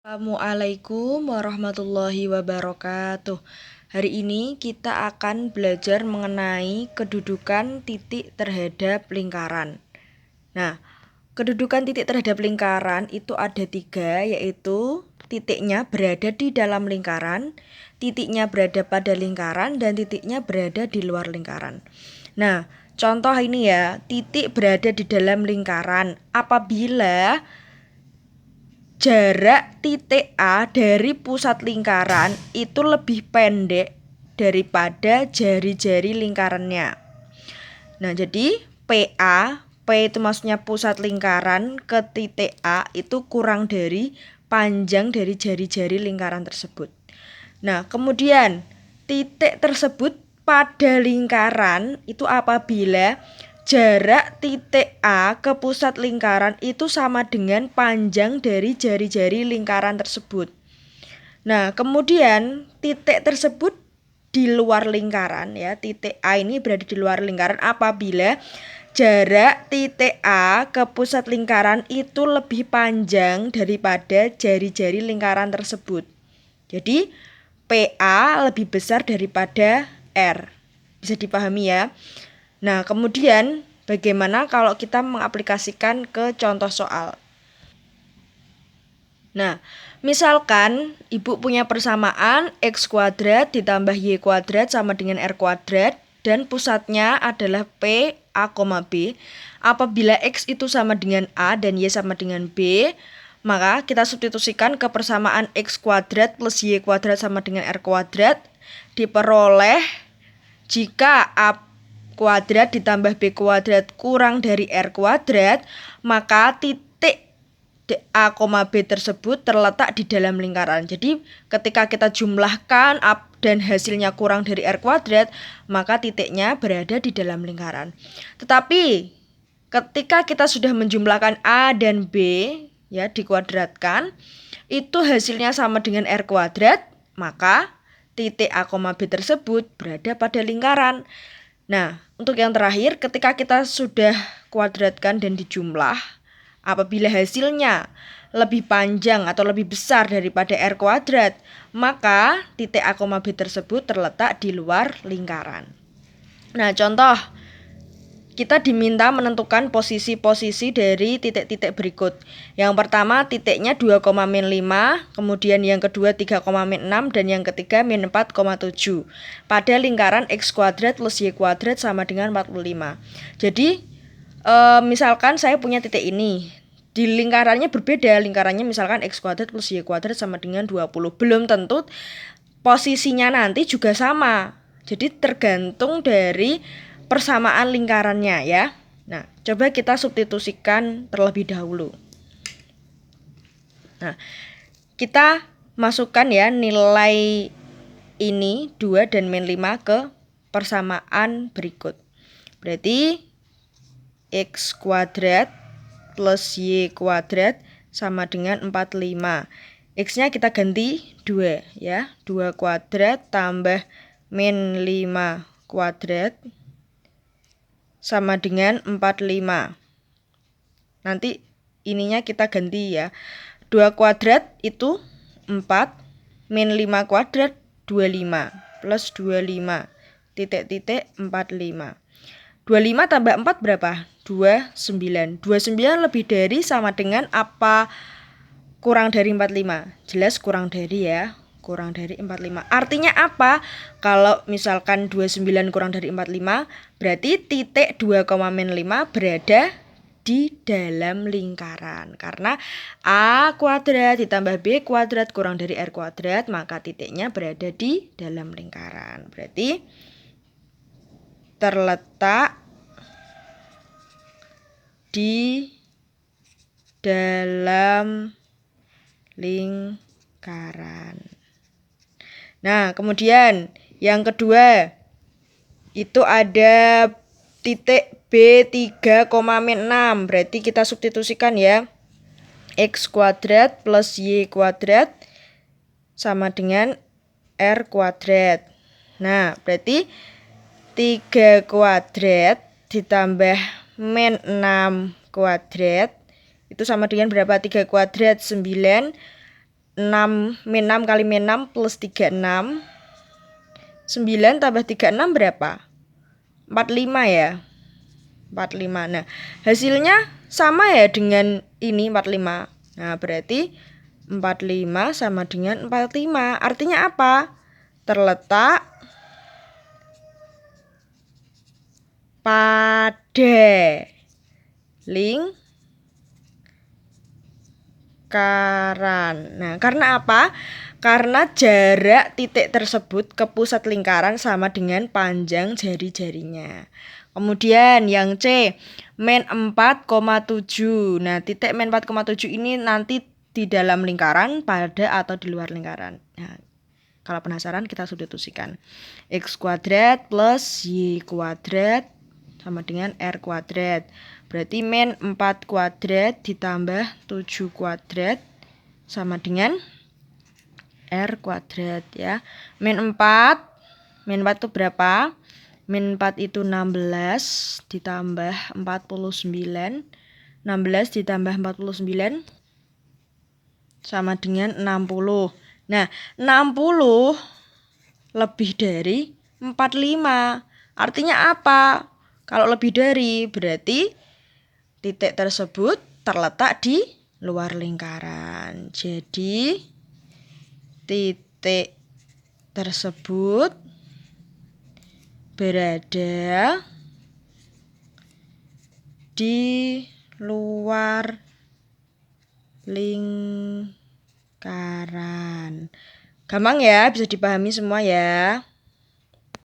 Assalamualaikum warahmatullahi wabarakatuh. Hari ini kita akan belajar mengenai kedudukan titik terhadap lingkaran. Nah, kedudukan titik terhadap lingkaran itu ada 3, yaitu titiknya berada di dalam lingkaran, titiknya berada pada lingkaran, dan titiknya berada di luar lingkaran. Nah, contoh ini ya, titik berada di dalam lingkaran apabila jarak titik A dari pusat lingkaran itu lebih pendek daripada jari-jari lingkarannya. Nah, jadi P itu maksudnya pusat lingkaran ke titik A itu kurang dari panjang dari jari-jari lingkaran tersebut. Nah, kemudian titik tersebut pada lingkaran itu apabila jarak titik A ke pusat lingkaran itu sama dengan panjang dari jari-jari lingkaran tersebut. Nah, kemudian titik tersebut di luar lingkaran ya, titik A ini berada di luar lingkaran apabila jarak titik A ke pusat lingkaran itu lebih panjang daripada jari-jari lingkaran tersebut. Jadi PA lebih besar daripada R. Bisa dipahami ya. Nah, kemudian bagaimana kalau kita mengaplikasikan ke contoh soal? Nah, misalkan Ibu punya persamaan X kuadrat ditambah Y kuadrat sama dengan R kuadrat dan pusatnya adalah P, A, B. Apabila X itu sama dengan A dan Y sama dengan B, maka kita substitusikan ke persamaan X kuadrat plus Y kuadrat sama dengan R kuadrat diperoleh jika A kuadrat ditambah B kuadrat kurang dari R kuadrat, maka titik A, B tersebut terletak di dalam lingkaran. Jadi ketika kita jumlahkan A dan hasilnya kurang dari R kuadrat, maka titiknya berada di dalam lingkaran. Tetapi ketika kita sudah menjumlahkan A dan B ya dikuadratkan, itu hasilnya sama dengan R kuadrat, maka titik A, B tersebut berada pada lingkaran. Nah, untuk yang terakhir, ketika kita sudah kuadratkan dan dijumlah, apabila hasilnya lebih panjang atau lebih besar daripada R kuadrat, maka titik A, B tersebut terletak di luar lingkaran. Nah, contoh, kita diminta menentukan posisi-posisi dari titik-titik berikut. Yang pertama titiknya 2,-5, kemudian yang kedua 3,-6, dan yang ketiga min 4,7. Pada lingkaran X kuadrat plus Y kuadrat sama dengan 45. Jadi misalkan saya punya titik ini. Di lingkarannya berbeda, lingkarannya misalkan X kuadrat plus Y kuadrat sama dengan 20. Belum tentu posisinya nanti juga sama. Jadi tergantung dari persamaan lingkarannya ya. Nah, coba kita substitusikan terlebih dahulu. Nah, kita masukkan ya nilai ini 2 dan min 5 ke persamaan berikut. Berarti X kuadrat plus Y kuadrat sama dengan 45. X-nya kita ganti 2 ya. 2 kuadrat tambah min 5 kuadrat sama dengan 45. Nanti ininya kita ganti ya. 2 kuadrat itu 4, min 5 kuadrat 25, plus 25, titik-titik 45. 25 tambah 4 berapa? 29. 29 lebih dari sama dengan apa kurang dari 45? Jelas kurang dari ya. Kurang dari 45. Artinya apa? Kalau misalkan 29 kurang dari 45, berarti titik 2,-5 berada di dalam lingkaran. Karena A kuadrat ditambah B kuadrat kurang dari R kuadrat, maka titiknya berada di dalam lingkaran. Berarti terletak di dalam lingkaran. Nah, kemudian yang kedua itu ada titik B 3,-6. Berarti kita substitusikan ya. X kuadrat plus Y kuadrat sama dengan R kuadrat. Nah, berarti 3 kuadrat ditambah min 6 kuadrat itu sama dengan berapa? 3 kuadrat 9 min 6 kali min 6 plus 36. 9 tambah 36 berapa? 45 ya. 45. Nah, hasilnya sama ya dengan ini 45. Nah, berarti 45 sama dengan 45. Artinya apa? Terletak pada lingkaran. Nah, karena apa? Karena jarak titik tersebut ke pusat lingkaran sama dengan panjang jari-jarinya. Kemudian yang C, min 4,7. Nah, titik min 4,7 ini nanti di dalam lingkaran, pada atau di luar lingkaran. Nah, kalau penasaran kita substitusikan. X kuadrat plus Y kuadrat sama dengan R kuadrat. Berarti min 4 kuadrat ditambah 7 kuadrat sama dengan R kuadrat ya. Min 4 itu berapa? Min 4 itu 16 ditambah 49. 16 ditambah 49 sama dengan 60. Nah, 60 lebih dari 45. Artinya apa? Kalau lebih dari, berarti titik tersebut terletak di luar lingkaran. Jadi, titik tersebut berada di luar lingkaran. Gampang ya, bisa dipahami semua ya.